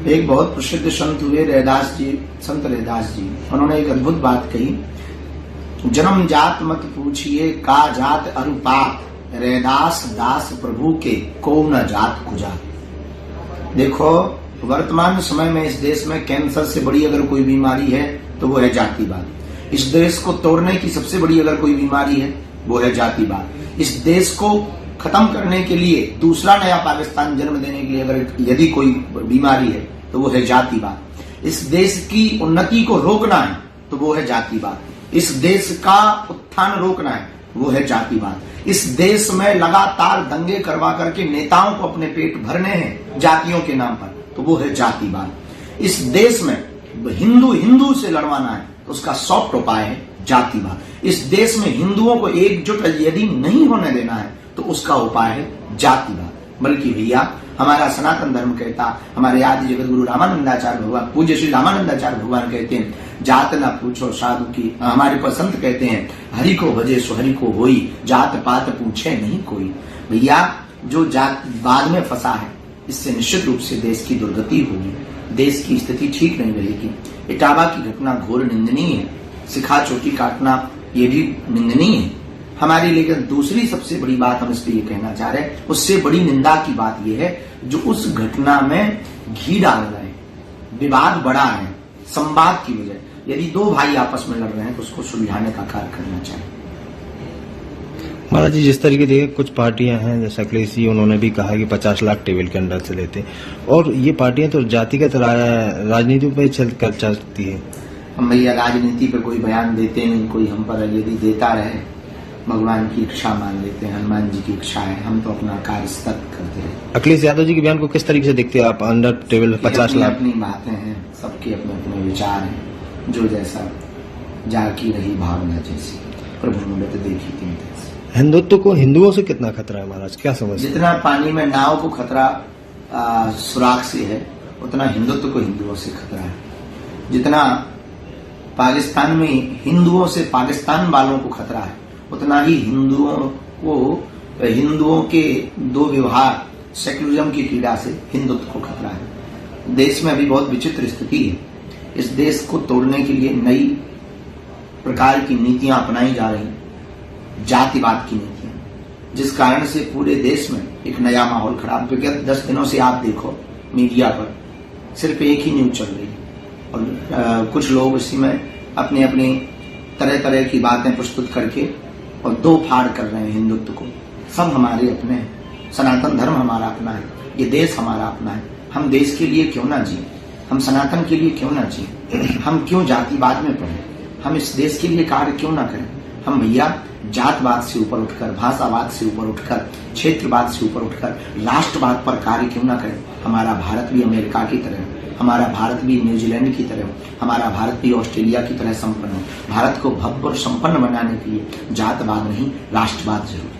एक बहुत प्रसिद्ध संत हुए रैदास जी, संत रैदास जी। उन्होंने एक अद्भुत बात कही, जन्म जात मत पूछिए का जात अरुपात, रैदास दास प्रभु के को न जात कुजात। देखो वर्तमान समय में इस देश में कैंसर से बड़ी अगर कोई बीमारी है तो वो है जातिवाद। इस देश को तोड़ने की सबसे बड़ी अगर कोई बीमारी है वो है जातिवाद। इस देश को खत्म करने के लिए दूसरा नया पाकिस्तान जन्म देने के लिए अगर यदि कोई बीमारी है तो वो है जातिवाद। इस देश की उन्नति को रोकना है तो वो है जातिवाद। इस देश का उत्थान रोकना है वो है जातिवाद। इस देश में लगातार दंगे करवा करके नेताओं को अपने पेट भरने हैं जातियों के नाम पर तो वो है जातिवाद। इस देश में हिंदू से लड़वाना है तो उसका सॉफ्ट उपाय है जातिवाद। इस देश में हिंदुओं को एकजुट यदि नहीं होने देना है तो उसका उपाय है जातिवाद। बल्कि भैया हमारा सनातन धर्म कहता, हमारे आदि जगत गुरु रामानंदाचार्य भगवान, पूज्य श्री रामानंदाचार्य भगवान कहते हैं, जात ना पूछो साधु की। हमारे पसंत कहते हैं, हरि को भजे सो हरि को होई, जात पात पूछे नहीं कोई। भैया जो जात बाद में फंसा है इससे निश्चित रूप से देश की दुर्गति होगी, देश की स्थिति ठीक नहीं रहेगी। इटावा की घटना घोर निंदनीय है, सिखा चोटी काटना ये भी निंदनीय है हमारी। लेकिन दूसरी सबसे बड़ी बात हम इस पे ये कहना चाह रहे हैं, उससे बड़ी निंदा की बात यह है जो उस घटना में घी डाल रहे हैं, विवाद बढ़ा है संवाद की वजह। यदि दो भाई आपस में लड़ रहे हैं तो उसको सुलझाने का कार्य करना चाहिए। महाराज जी, जिस तरीके से कुछ पार्टियां हैं जैसे अखिलेश जी, उन्होंने भी कहा कि 50 लाख टेबल के अंदर से लेते, और ये पार्टियां तो जातिगत राजनीति पे चल चलती है। हम भैया राजनीति पे कोई बयान देते नहीं, कोई हम पर यदि देता रहे भगवान की इच्छा मान लेते हैं, हनुमान जी की इच्छा है, हम तो अपना कार्य सतत करते हैं। अखिलेश यादव जी के बयान को किस तरीके से देखते हैं आप? अंडर टेबल 50 लाख अपनी बातें हैं, सबके अपने अपने विचार हैं, जो जैसा जाकी रही भावना जैसी, प्रभु ने तो देखी तीन तैसी। हिंदुत्व को हिंदुओं से कितना खतरा है महाराज, क्या समझ? जितना पानी में नाव को खतरा सुराग से है उतना हिंदुत्व को हिंदुओं से खतरा है। जितना पाकिस्तान में हिंदुओं से पाकिस्तान वालों को खतरा है उतना ही हिंदुओं के दो व्यवहार सेक्युलरिज्म की पीड़ा से हिंदुत्व को खतरा है। देश में अभी बहुत विचित्र स्थिति है। इस देश को तोड़ने के लिए नई प्रकार की नीतियां अपनाई जा रही, जातिवाद की नीतियां, जिस कारण से पूरे देश में एक नया माहौल खराब। विगत 10 दिनों से आप देखो मीडिया पर सिर्फ एक ही न्यूज चल रही है और कुछ लोग इसी में अपनी अपनी तरह तरह की बातें प्रस्तुत करके और दो फाड़ कर रहे हैं हिंदुत्व को। सब हमारे अपने हैं, सनातन धर्म हमारा अपना है, ये देश हमारा अपना है। हम देश के लिए क्यों ना जिए, हम सनातन के लिए क्यों ना जिए, हम क्यों जातिवाद में पड़े, हम इस देश के लिए कार्य क्यों ना करें। हम भैया जातवाद से ऊपर उठकर, भाषावाद से ऊपर उठकर, क्षेत्रवाद से ऊपर उठकर राष्ट्रवाद पर कार्य क्यों ना करें। हमारा भारत भी अमेरिका की तरह, हमारा भारत भी न्यूजीलैंड की तरह, हमारा भारत भी ऑस्ट्रेलिया की तरह संपन्न हो। भारत को भव्य और संपन्न बनाने के लिए जातवाद नहीं राष्ट्रवाद जरूरी।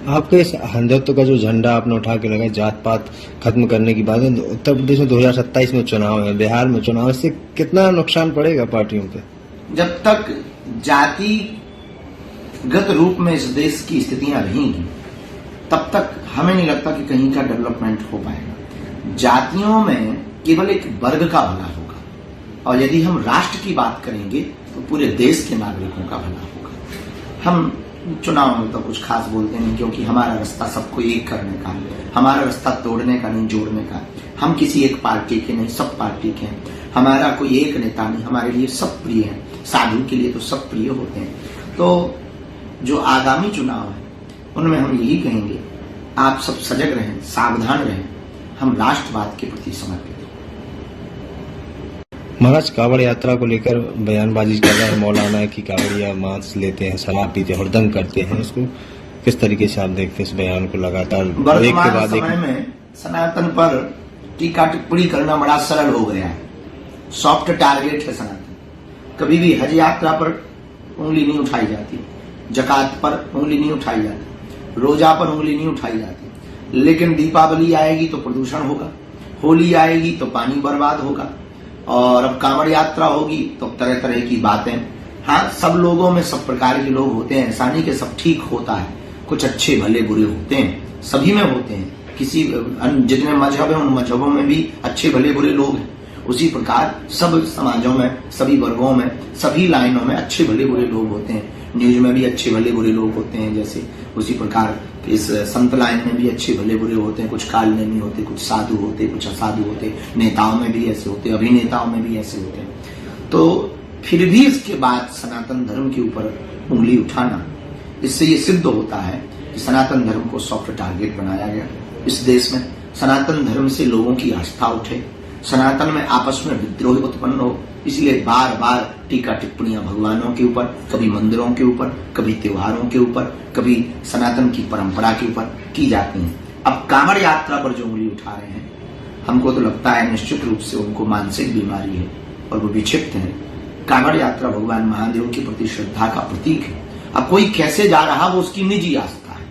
आपके इस हिंदुत्व का जो झंडा आपने उठा के लगाया, जात पात खत्म करने की बात है, उत्तर प्रदेश में 2027 में चुनाव है, बिहार में चुनाव, इससे कितना नुकसान पड़ेगा पार्टियों पे? जब तक जातिगत रूप में इस देश की स्थितियां रहेंगी तब तक हमें नहीं लगता कि कहीं का डेवलपमेंट हो पाएगा। जातियों में केवल एक वर्ग का भला होगा और यदि हम राष्ट्र की बात करेंगे तो पूरे देश के नागरिकों का भला होगा। हम चुनाव में तो कुछ खास बोलते नहीं क्योंकि हमारा रास्ता सबको एक करने का है, हमारा रास्ता तोड़ने का नहीं जोड़ने का। हम किसी एक पार्टी के नहीं, सब पार्टी के हैं। हमारा कोई एक नेता नहीं, हमारे लिए सब प्रिय है। साधु के लिए तो सब प्रिय होते हैं। तो जो आगामी चुनाव है उनमें हम यही कहेंगे, आप सब सजग रहें, सावधान रहें, हम राष्ट्रवाद के प्रति समर्पित हैं। महाराज, कांवड़ यात्रा को लेकर बयानबाजी कर रहा है मौलाना की कांवड़िया मांस लेते हैं, शराब पीते हैं, हुड़दंग करते हैं, इसको किस तरीके से आप देखते हैं? इस बयान को लगातार वर्तमान समय में सनातन पर टीका टिप्पणी करना बड़ा सरल हो गया है, सॉफ्ट टारगेट है सनातन। कभी भी हज यात्रा पर उंगली नहीं उठाई जाती, जकात पर उंगली नहीं उठाई जाती, रोजा पर उंगली नहीं उठाई जाती। लेकिन दीपावली आएगी तो प्रदूषण होगा, होली आएगी तो पानी बर्बाद होगा, और अब कांवड़ यात्रा होगी तो तरह तरह की बातें। हाँ, सब लोगों में सब प्रकार के लोग होते हैं, ऐसा नहीं कि सब ठीक होता है, कुछ अच्छे भले बुरे होते हैं, सभी में होते हैं। किसी जितने मजहब हैं उन मजहबों में भी अच्छे भले बुरे लोग हैं, उसी प्रकार सब समाजों में, सभी वर्गों में, सभी लाइनों में अच्छे भले बुरे लोग होते हैं। न्यूज में भी अच्छे भले बुरे लोग होते हैं, जैसे उसी प्रकार इस संत लाइन में भी अच्छे भले बुरे होते हैं। कुछ कालनेमी होते, कुछ साधु होते, कुछ असाधु होते, नेताओं में भी ऐसे होते, अभिनेताओं में भी ऐसे होते हैं। तो फिर भी इसके बाद सनातन धर्म के ऊपर उंगली उठाना, इससे ये सिद्ध होता है कि सनातन धर्म को सॉफ्ट टारगेट बनाया गया। इस देश में सनातन धर्म से लोगों की आस्था उठे, सनातन में आपस में विद्रोह उत्पन्न हो, इसलिए बार बार टीका टिप्पणियां भगवानों के ऊपर, कभी मंदिरों के ऊपर, कभी त्योहारों के ऊपर, कभी सनातन की परंपरा के ऊपर की जाती हैं। अब कांवड़ यात्रा पर जो उंगली उठा रहे हैं, हमको तो लगता है निश्चित रूप से उनको मानसिक बीमारी है और वो विक्षिप्त है। कांवड़ यात्रा भगवान महादेव के प्रति श्रद्धा का प्रतीक है। अब कोई कैसे जा रहा वो उसकी निजी आस्था है,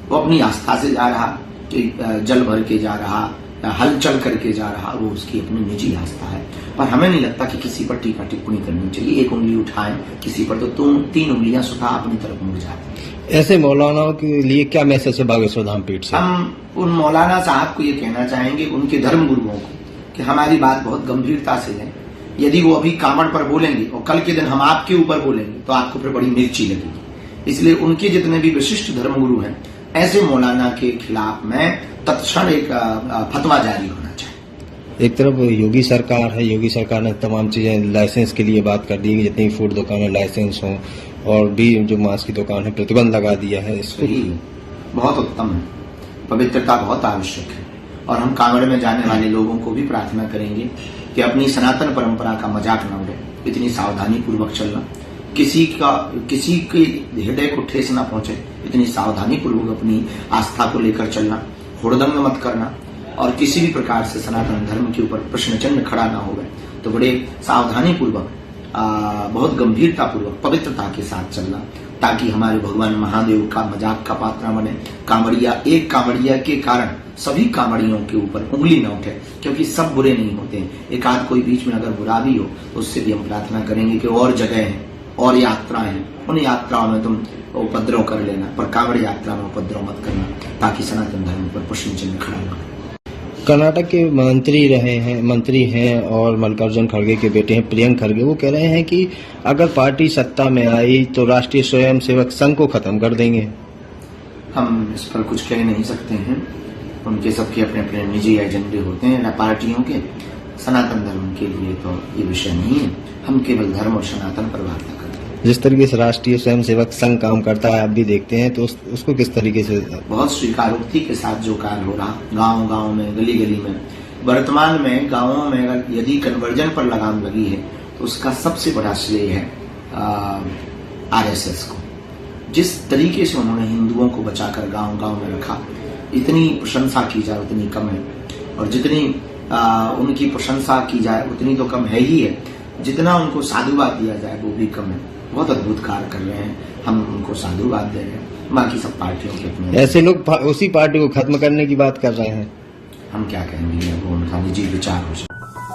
वो अपनी आस्था से जा रहा, कि जल भर के जा रहा, हल चल करके जा रहा, वो उसकी अपनी निजी आस्था है। पर हमें नहीं लगता कि किसी पर टीका टिप्पणी करनी चाहिए। एक उंगली उठाएं किसी पर तो तीन उंगलियां स्वतः अपनी तरफ मुड़ जाती हैं। ऐसे मौलानाओं के लिए क्या मैसेज है बागेश्वर धाम पीठ से? हम उन मौलाना साहब को ये कहना चाहेंगे, उनके धर्म गुरुओं को, कि हमारी बात बहुत गंभीरता से लें। यदि वो अभी कांवड़ पर बोलेंगे और कल के दिन हम आपके ऊपर बोलेंगे तो आपको फिर बड़ी मिर्ची लगेगी। इसलिए उनके जितने भी विशिष्ट धर्म गुरु हैं, ऐसे मौलाना के खिलाफ में तत्क्षण एक फतवा जारी होना चाहिए। एक तरफ योगी सरकार है, योगी सरकार ने तमाम चीजें लाइसेंस के लिए बात कर दी कि जितनी फूड दुकानें लाइसेंस हों, और भी जो मांस की दुकान है प्रतिबंध लगा दिया है। इसको बहुत उत्तम है, पवित्रता बहुत आवश्यक है। और हम कांवड़ में जाने वाले लोगों को भी प्रार्थना करेंगे कि अपनी सनातन परंपरा का मजाक न उड़े, इतनी सावधानी पूर्वक चलना, किसी के हृदय को ठेस न पहुंचे, इतनी सावधानी पूर्वक अपनी आस्था को लेकर चलना, हुड़दंग मत करना, और किसी भी प्रकार से सनातन धर्म के ऊपर प्रश्न चिन्ह खड़ा ना हो गए तो बड़े सावधानी पूर्वक, बहुत गंभीरता पूर्वक, पवित्रता के साथ चलना, ताकि हमारे भगवान महादेव का मजाक का पात्र बने। एक कांवड़िया के कारण सभी कांवड़ियों के ऊपर उंगली न उठे, क्योंकि सब बुरे नहीं होते हैं। एक आध कोई बीच में अगर बुरा भी हो तो उससे भी हम प्रार्थना करेंगे कि और जगह है और यात्राएं हैं, उन यात्राओं में तुम उपद्रव कर लेना, पर कांवड़ यात्रा में उपद्रव मत करना, ताकि सनातन धर्म पर प्रश्न चिन्ह खड़ा न हो। कर्नाटक के मंत्री हैं और मल्लिकार्जुन खड़गे के बेटे हैं प्रियंक खड़गे, वो कह रहे हैं कि अगर पार्टी सत्ता में आई तो राष्ट्रीय स्वयंसेवक संघ को खत्म कर देंगे। हम इस पर कुछ कह नहीं सकते हैं, उनके सबके अपने अपने निजी एजेंडे होते हैं पार्टियों के। सनातन धर्म के लिए तो ये विषय नहीं है, हम केवल धर्म और सनातन पर वार्ता करते हैं। जिस तरीके से राष्ट्रीय स्वयंसेवक संघ काम करता है आप भी देखते हैं, तो उसको किस तरीके से? बहुत स्वीकारोक्ति के साथ जो कार्य हो रहा गांव में, गली गली में, वर्तमान में गांवों में अगर यदि कन्वर्जन पर लगाम लगी है तो उसका सबसे बड़ा श्रेय है आरएसएस को। जिस तरीके से उन्होंने हिंदुओं को बचाकर गांव में रखा, इतनी प्रशंसा की जाए उतनी कम है, और जितनी उनकी प्रशंसा की जाए उतनी तो कम है ही है, जितना उनको साधुवाद दिया जाए वो भी कम है। बहुत अद्भुत कार्य कर रहे हैं, हम उनको साधुवाद दे रहे हैं। बाकी सब पार्टियों के अपने, ऐसे लोग उसी पार्टी को खत्म करने की बात कर रहे हैं। हम क्या कहेंगे, वो उनका निजी विचार हो सकता है।